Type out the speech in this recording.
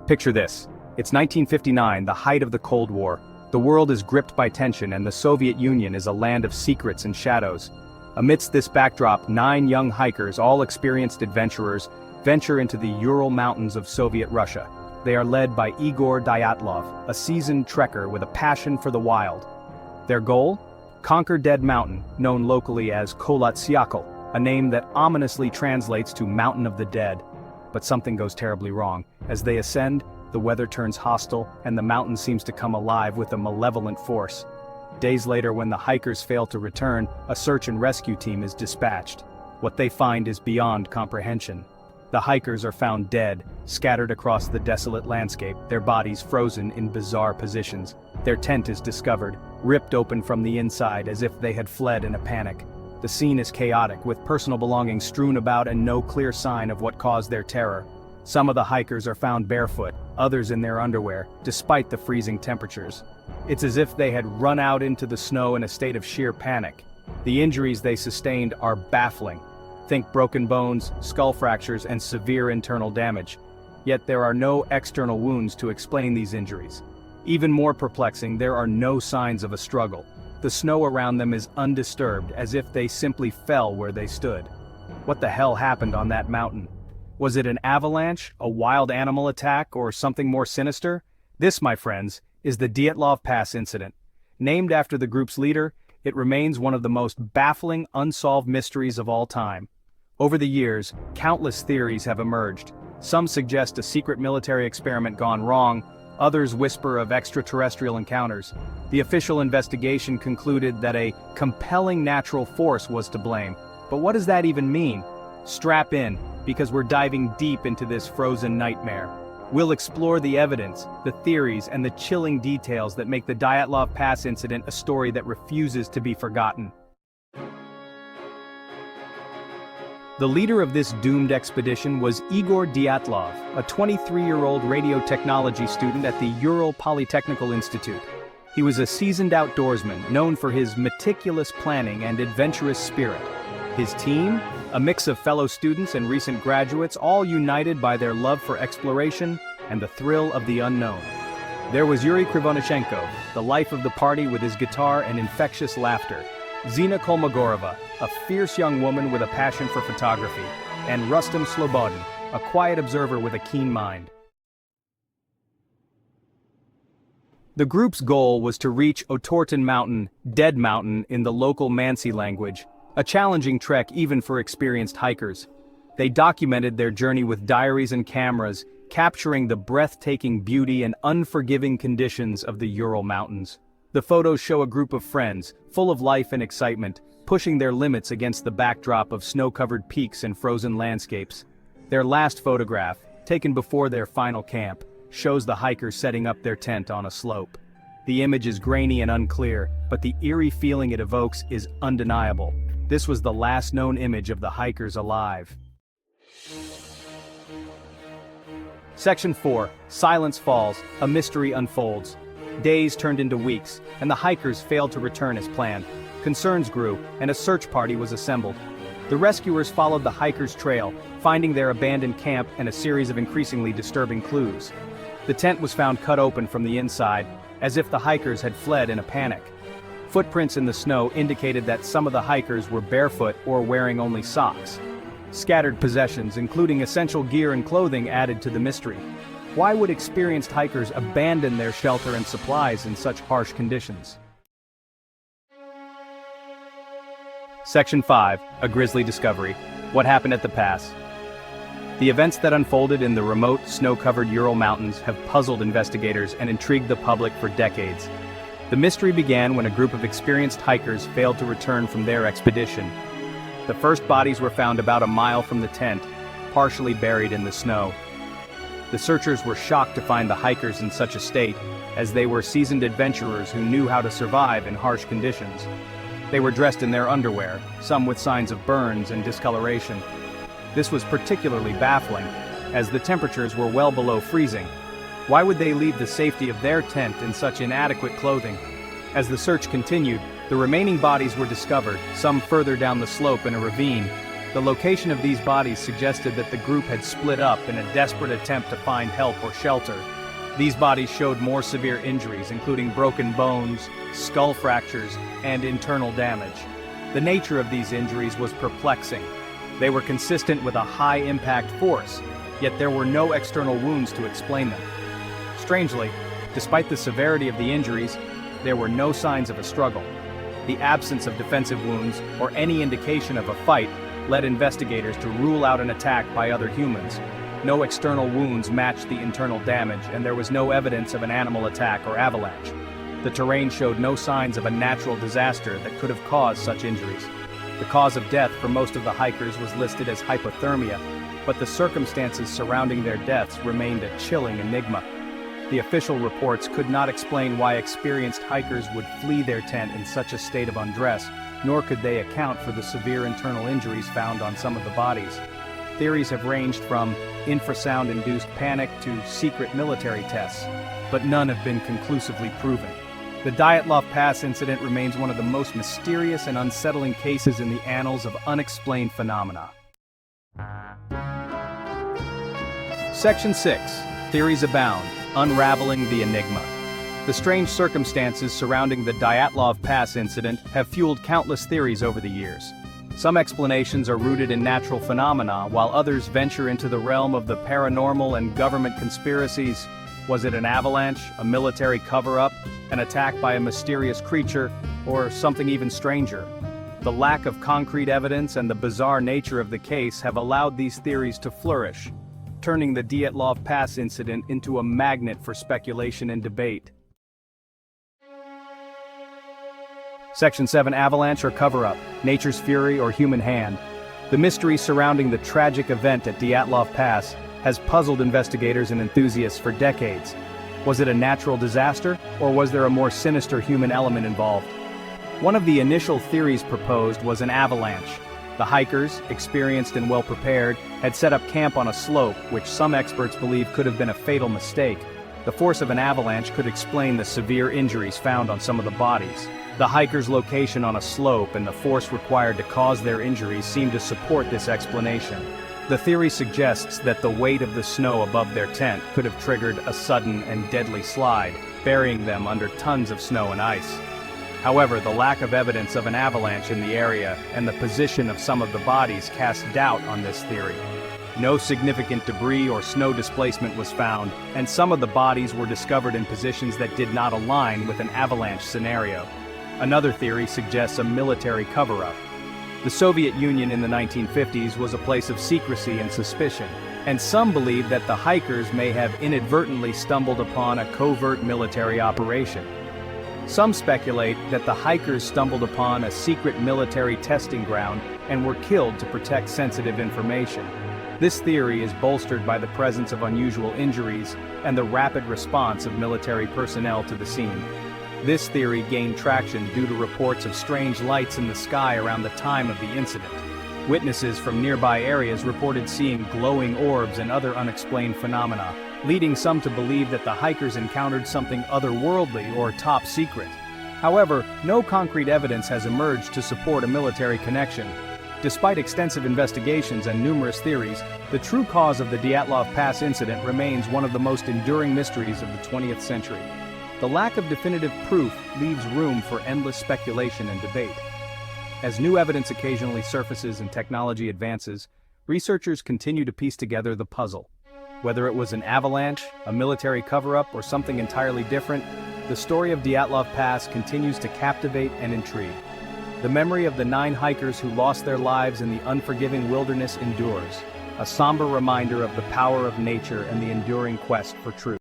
Picture this. It's 1959, the height of the Cold War. The world is gripped by tension and the Soviet Union is a land of secrets and shadows. Amidst this backdrop, 9 young hikers, all experienced adventurers, venture into the Ural Mountains of Soviet Russia. They are led by Igor Dyatlov, a seasoned trekker with a passion for the wild. Their goal? Conquer Dead Mountain, known locally as Kolatsiakal, a name that ominously translates to Mountain of the Dead. But something goes terribly wrong. As they ascend, the weather turns hostile and the mountain seems to come alive with a malevolent force. Days later, when the hikers fail to return, a search and rescue team is dispatched. What they find is beyond comprehension. The hikers are found dead, scattered across the desolate landscape, their bodies frozen in bizarre positions. Their tent is discovered, ripped open from the inside as if they had fled in a panic. The scene is chaotic, with personal belongings strewn about and no clear sign of what caused their terror. Some of the hikers are found barefoot, others in their underwear, despite the freezing temperatures. It's as if they had run out into the snow in a state of sheer panic. The injuries they sustained are baffling. Think broken bones, skull fractures, and severe internal damage. Yet there are no external wounds to explain these injuries. Even more perplexing, there are no signs of a struggle. The snow around them is undisturbed, as if they simply fell where they stood. What the hell happened on that mountain? Was it an avalanche, a wild animal attack, or something more sinister? This, my friends, is the Dyatlov Pass Incident. Named after the group's leader, it remains one of the most baffling, unsolved mysteries of all time. Over the years, countless theories have emerged. Some suggest a secret military experiment gone wrong, others whisper of extraterrestrial encounters. The official investigation concluded that a compelling natural force was to blame. But what does that even mean? Strap in, because we're diving deep into this frozen nightmare. We'll explore the evidence, the theories, and the chilling details that make the Dyatlov Pass Incident a story that refuses to be forgotten. The leader of this doomed expedition was Igor Dyatlov, a 23-year-old radio technology student at the Ural Polytechnical Institute. He was a seasoned outdoorsman, known for his meticulous planning and adventurous spirit. His team? A mix of fellow students and recent graduates, all united by their love for exploration and the thrill of the unknown. There was Yuri Krivonechenko, the life of the party with his guitar and infectious laughter. Zina Kolmogorova, a fierce young woman with a passion for photography, and Rustam Slobodin, a quiet observer with a keen mind. The group's goal was to reach Otorten Mountain, Dead Mountain in the local Mansi language, a challenging trek even for experienced hikers. They documented their journey with diaries and cameras, capturing the breathtaking beauty and unforgiving conditions of the Ural Mountains. The photos show a group of friends, full of life and excitement, pushing their limits against the backdrop of snow-covered peaks and frozen landscapes. Their last photograph, taken before their final camp, shows the hikers setting up their tent on a slope. The image is grainy and unclear, but the eerie feeling it evokes is undeniable. This was the last known image of the hikers alive. Section 4. Silence falls, a mystery unfolds. Days turned into weeks, and the hikers failed to return as planned. Concerns grew, and a search party was assembled. The rescuers followed the hikers' trail, finding their abandoned camp and a series of increasingly disturbing clues. The tent was found cut open from the inside, as if the hikers had fled in a panic. Footprints in the snow indicated that some of the hikers were barefoot or wearing only socks. Scattered possessions, including essential gear and clothing, added to the mystery. Why would experienced hikers abandon their shelter and supplies in such harsh conditions? Section 5. A grisly discovery. What happened at the pass? The events that unfolded in the remote, snow-covered Ural Mountains have puzzled investigators and intrigued the public for decades. The mystery began when a group of experienced hikers failed to return from their expedition. The first bodies were found about a mile from the tent, partially buried in the snow. The searchers were shocked to find the hikers in such a state, as they were seasoned adventurers who knew how to survive in harsh conditions. They were dressed in their underwear, some with signs of burns and discoloration. This was particularly baffling, as the temperatures were well below freezing. Why would they leave the safety of their tent in such inadequate clothing? As the search continued, the remaining bodies were discovered, some further down the slope in a ravine. The location of these bodies suggested that the group had split up in a desperate attempt to find help or shelter. These bodies showed more severe injuries, including broken bones, skull fractures, and internal damage. The nature of these injuries was perplexing. They were consistent with a high-impact force, yet there were no external wounds to explain them. Strangely, despite the severity of the injuries, there were no signs of a struggle. The absence of defensive wounds or any indication of a fight led investigators to rule out an attack by other humans. No external wounds matched the internal damage, and there was no evidence of an animal attack or avalanche. The terrain showed no signs of a natural disaster that could have caused such injuries. The cause of death for most of the hikers was listed as hypothermia, but the circumstances surrounding their deaths remained a chilling enigma. The official reports could not explain why experienced hikers would flee their tent in such a state of undress, nor could they account for the severe internal injuries found on some of the bodies. Theories have ranged from infrasound-induced panic to secret military tests, but none have been conclusively proven. The Dyatlov Pass incident remains one of the most mysterious and unsettling cases in the annals of unexplained phenomena. Section 6. Theories abound, unraveling the enigma. The strange circumstances surrounding the Dyatlov Pass incident have fueled countless theories over the years. Some explanations are rooted in natural phenomena, while others venture into the realm of the paranormal and government conspiracies. Was it an avalanche, a military cover-up, an attack by a mysterious creature, or something even stranger? The lack of concrete evidence and the bizarre nature of the case have allowed these theories to flourish, turning the Dyatlov Pass incident into a magnet for speculation and debate. Section 7. Avalanche or cover-up, nature's fury or human hand. The mystery surrounding the tragic event at Dyatlov Pass has puzzled investigators and enthusiasts for decades. Was it a natural disaster, or was there a more sinister human element involved? One of the initial theories proposed was an avalanche. The hikers, experienced and well-prepared, had set up camp on a slope, which some experts believe could have been a fatal mistake. The force of an avalanche could explain the severe injuries found on some of the bodies. The hikers' location on a slope and the force required to cause their injuries seem to support this explanation. The theory suggests that the weight of the snow above their tent could have triggered a sudden and deadly slide, burying them under tons of snow and ice. However, the lack of evidence of an avalanche in the area and the position of some of the bodies cast doubt on this theory. No significant debris or snow displacement was found, and some of the bodies were discovered in positions that did not align with an avalanche scenario. Another theory suggests a military cover-up. The Soviet Union in the 1950s was a place of secrecy and suspicion, and some believe that the hikers may have inadvertently stumbled upon a covert military operation. Some speculate that the hikers stumbled upon a secret military testing ground and were killed to protect sensitive information. This theory is bolstered by the presence of unusual injuries and the rapid response of military personnel to the scene. This theory gained traction due to reports of strange lights in the sky around the time of the incident. Witnesses from nearby areas reported seeing glowing orbs and other unexplained phenomena, leading some to believe that the hikers encountered something otherworldly or top secret. However, no concrete evidence has emerged to support a military connection. Despite extensive investigations and numerous theories, the true cause of the Dyatlov Pass incident remains one of the most enduring mysteries of the 20th century. The lack of definitive proof leaves room for endless speculation and debate. As new evidence occasionally surfaces and technology advances, researchers continue to piece together the puzzle. Whether it was an avalanche, a military cover-up, or something entirely different, the story of Dyatlov Pass continues to captivate and intrigue. The memory of the 9 hikers who lost their lives in the unforgiving wilderness endures, a somber reminder of the power of nature and the enduring quest for truth.